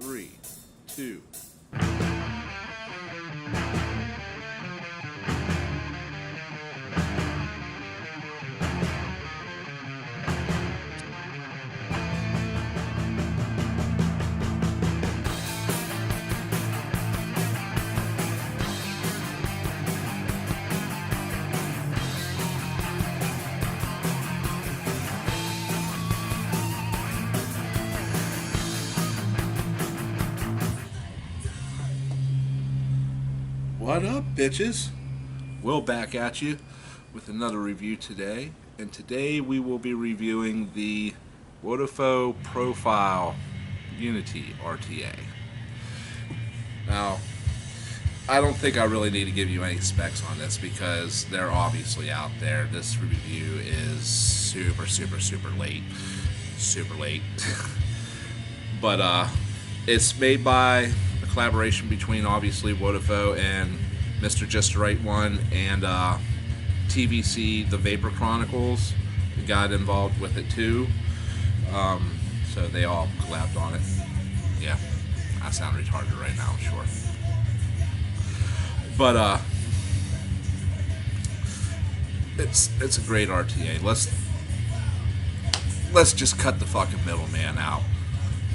3, 2. What up, bitches? Will back at you with another review today, and today we will be reviewing the Wotofo Profile Unity RTA. Now, I don't think I really need to give you any specs on this because they're obviously out there. This review is super late. Super late. But it's made by a collaboration between obviously Wotofo and Mr. Just Right One and TVC, the Vapor Chronicles, got involved with it too. So they all collabed on it. Yeah, I sound retarded right now, I'm sure. But it's a great RTA. Let's just cut the fucking middleman out.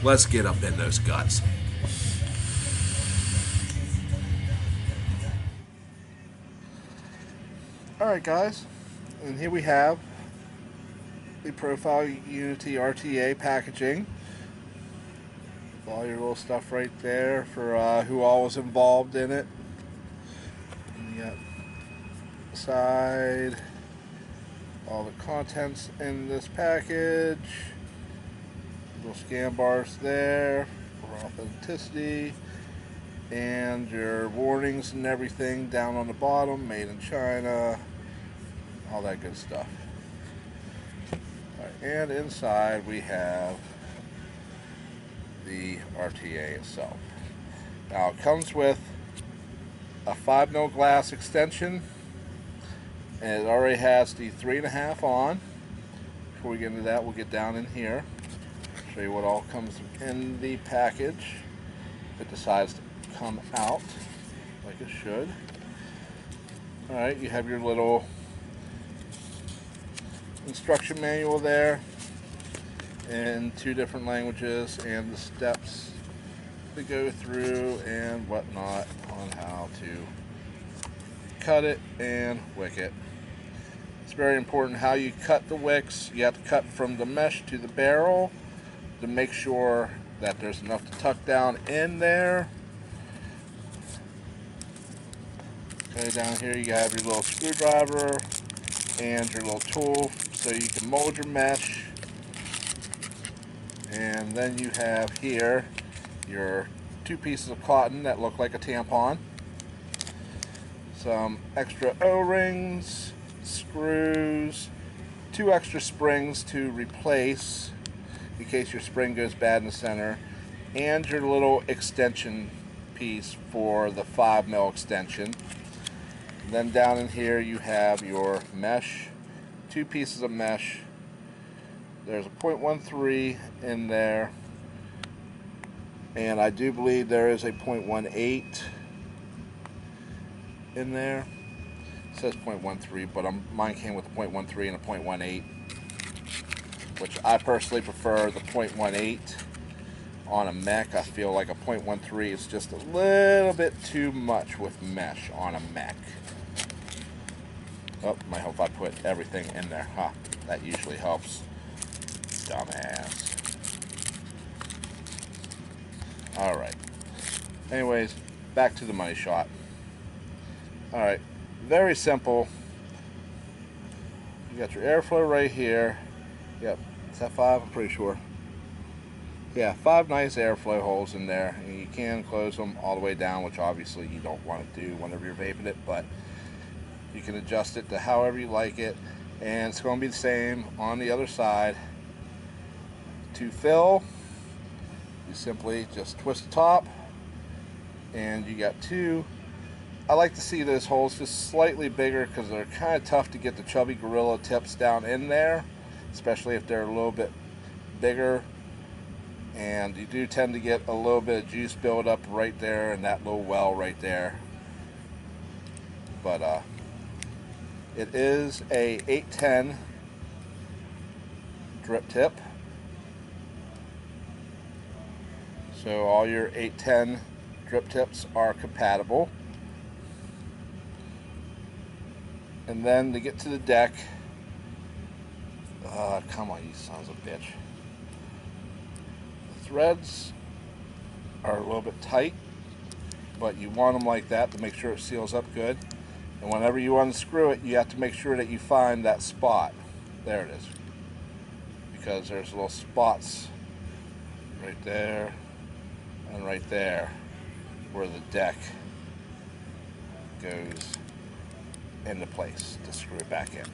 Let's get up in those guts. Alright guys, and here we have the Profile Unity RTA packaging. All your little stuff right there for who all was involved in it. And you got side, all the contents in this package. Little scan bars there for authenticity, and your warnings and everything down on the bottom, made in China, all that good stuff. All right, and inside we have the RTA itself. Now it comes with a 5mm glass extension, and it already has the 3.5 on. Before we get into that, we'll get down in here, show you what all comes in the package if it decides to come out like it should. Alright, you have your little instruction manual there in 2 different languages and the steps to go through and whatnot on how to cut it and wick it. It's very important how you cut the wicks. You have to cut from the mesh to the barrel to make sure that there's enough to tuck down in there. Okay, down here you have your little screwdriver and your little tool so you can mold your mesh. And then you have here your 2 pieces of cotton that look like a tampon, some extra O-rings, screws, 2 extra springs to replace in case your spring goes bad in the center, and your little extension piece for the 5mm extension. Then down in here you have your mesh, 2 pieces of mesh. There's a 0.13 in there, and I do believe there is a 0.18 in there. It says 0.13, but mine came with a 0.13 and a 0.18, which I personally prefer the 0.18 on a mech. I feel like a 0.13 is just a little bit too much with mesh on a mech. Oh, might help if I put everything in there. Huh, that usually helps. Dumbass. Alright. Anyways, back to the money shot. Alright, very simple. You got your airflow right here. Yep, is that 5? I'm pretty sure. Yeah, 5 nice airflow holes in there. And you can close them all the way down, which obviously you don't want to do whenever you're vaping it, but you can adjust it to however you like it. And it's going to be the same on the other side. To fill, you simply just twist the top, and you got 2. I like to see those holes just slightly bigger because they're kind of tough to get the chubby gorilla tips down in there, especially if they're a little bit bigger and you do tend to get a little bit of juice build up right there in that little well right there. But it is a 810 drip tip, so all your 810 drip tips are compatible. And then to get to the deck, come on, you sons of a bitch. The threads are a little bit tight, but you want them like that to make sure it seals up good. And whenever you unscrew it, you have to make sure that you find that spot. There it is. Because there's little spots right there and right there where the deck goes into place to screw it back in.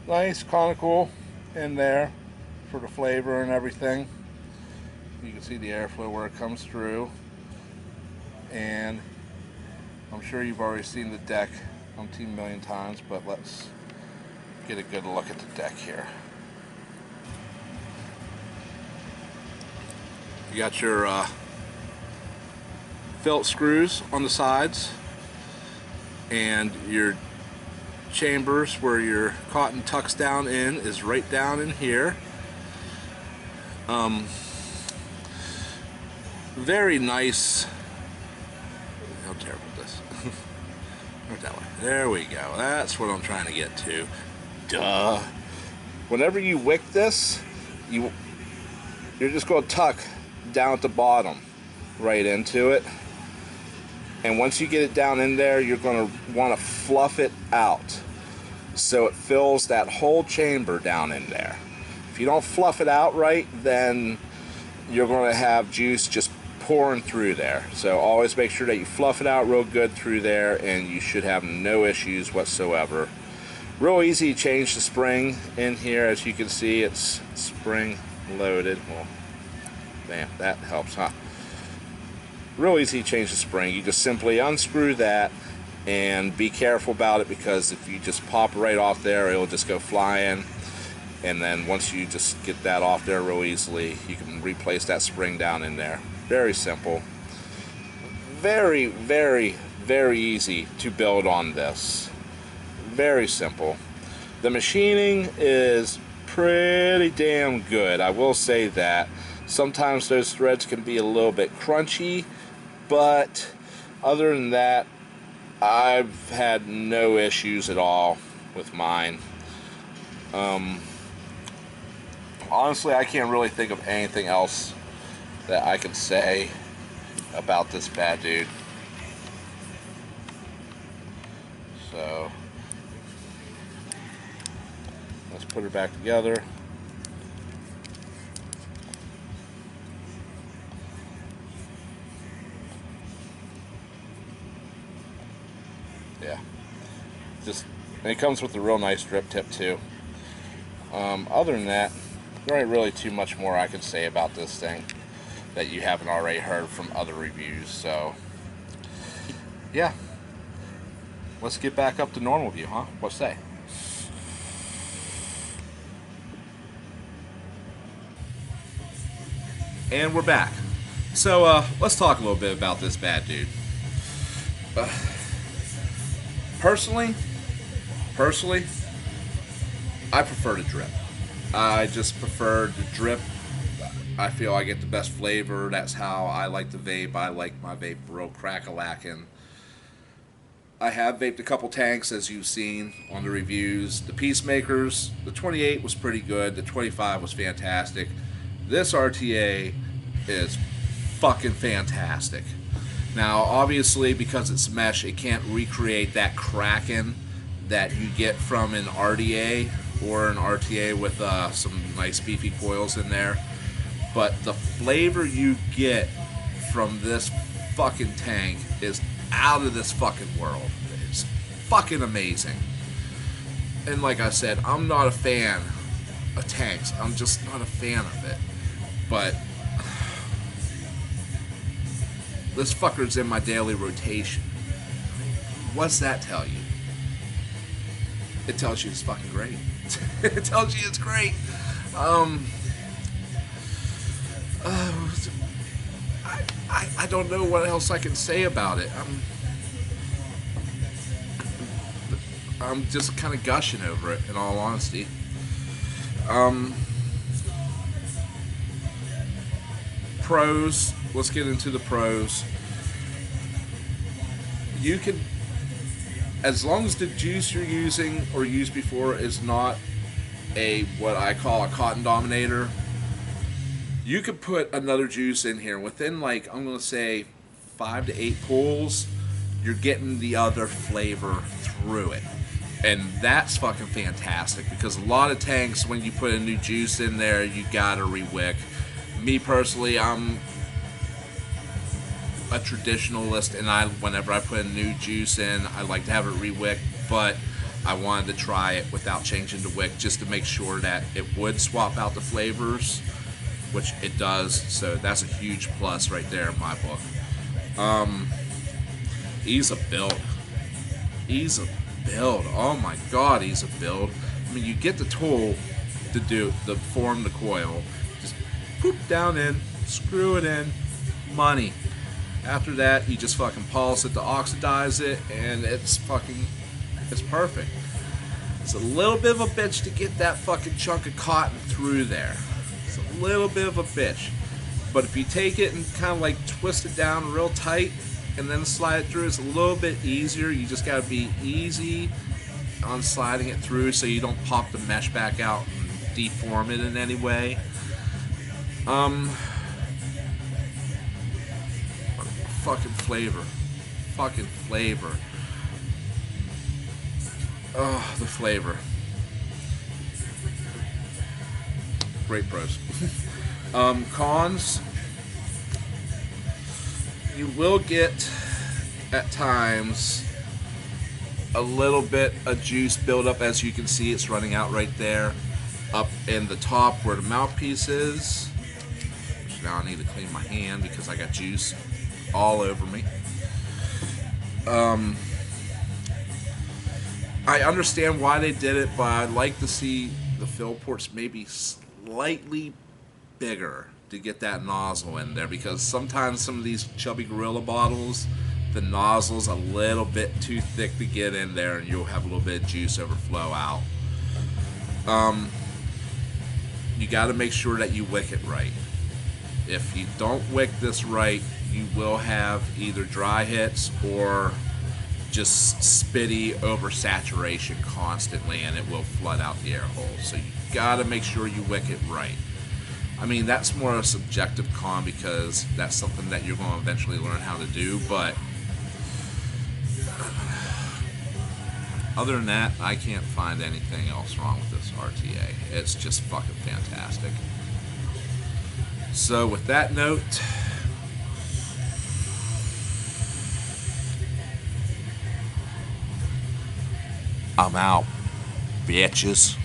Nice conical in there for the flavor and everything. You can see the airflow where it comes through, and I'm sure you've already seen the deck umpteen million times, but let's get a good look at the deck here. You got your Phillips screws on the sides, and your chambers where your cotton tucks down in is right down in here. Very nice. How terrible this. Right that way. There we go. That's what I'm trying to get to. Duh. Whenever you wick this, you're just going to tuck down at the bottom right into it. And once you get it down in there, you're going to want to fluff it out so it fills that whole chamber down in there. If you don't fluff it out right, then you're going to have juice just pouring through there. So always make sure that you fluff it out real good through there, and you should have no issues whatsoever. Real easy to change the spring in here. As you can see, it's spring loaded. Well, damn, that helps, huh? Real easy to change the spring. You just simply unscrew that, and be careful about it, because if you just pop right off there, it'll just go flying. And then once you just get that off there real easily, you can replace that spring down in there. Very simple. Very, very, very easy to build on this. Very simple. The machining is pretty damn good, I will say that. Sometimes those threads can be a little bit crunchy, but other than that, I've had no issues at all with mine. Honestly, I can't really think of anything else that I can say about this bad dude. So let's put it back together. Yeah, and it comes with a real nice drip tip too. Other than that, there ain't really too much more I can say about this thing that you haven't already heard from other reviews. So yeah, let's get back up to normal view, huh? What say? And we're back. So let's talk a little bit about this bad dude. Personally, I prefer to drip. I just prefer to drip. I feel I get the best flavor. That's how I like to vape. I like my vape real crack-a-lackin'. I have vaped a couple tanks, as you've seen on the reviews. The Peacemakers, the 28 was pretty good. The 25 was fantastic. This RTA is fucking fantastic. Now, obviously, because it's mesh, it can't recreate that cracking that you get from an RTA or an RTA with some nice beefy coils in there. But the flavor you get from this fucking tank is out of this fucking world. It's fucking amazing. And like I said, I'm not a fan of tanks. I'm just not a fan of it. But this fucker's in my daily rotation. What's that tell you? It tells you it's fucking great. It tells you it's great. I don't know what else I can say about it. I'm just kind of gushing over it, in all honesty. Pros. Let's get into the pros. You can, as long as the juice you're using or used before is not a what I call a cotton dominator, you could put another juice in here within, like, I'm gonna say 5 to 8 pulls. You're getting the other flavor through it, and that's fucking fantastic. Because a lot of tanks, when you put a new juice in there, you gotta rewick. Me personally, I'm a traditionalist, and whenever I put a new juice in, I like to have it rewick, but I wanted to try it without changing the wick just to make sure that it would swap out the flavors, which it does. So that's a huge plus right there in my book. Ease of build. Ease of build. Oh my god, ease of build. I mean, you get the tool to form the coil. Just poop down in, screw it in, money. After that, you just fucking polish it to oxidize it, and it's perfect. It's a little bit of a bitch to get that fucking chunk of cotton through there. It's a little bit of a bitch. But if you take it and kind of like twist it down real tight and then slide it through, it's a little bit easier. You just gotta be easy on sliding it through so you don't pop the mesh back out and deform it in any way. Fucking flavor. Oh, the flavor. Great pros. Cons. You will get, at times, a little bit of juice buildup. As you can see, it's running out right there, up in the top where the mouthpiece is. Which now I need to clean my hand because I got juice all over me. I understand why they did it, but I'd like to see the fill ports maybe slightly bigger to get that nozzle in there, because sometimes some of these Chubby Gorilla bottles, the nozzle's a little bit too thick to get in there, and you'll have a little bit of juice overflow out. You got to make sure that you wick it right. If you don't wick this right, you will have either dry hits or just spitty oversaturation constantly, and it will flood out the air hole. So you gotta make sure you wick it right. I mean, that's more a subjective con because that's something that you're going to eventually learn how to do, but other than that, I can't find anything else wrong with this RTA. It's just fucking fantastic. So with that note, I'm out, bitches.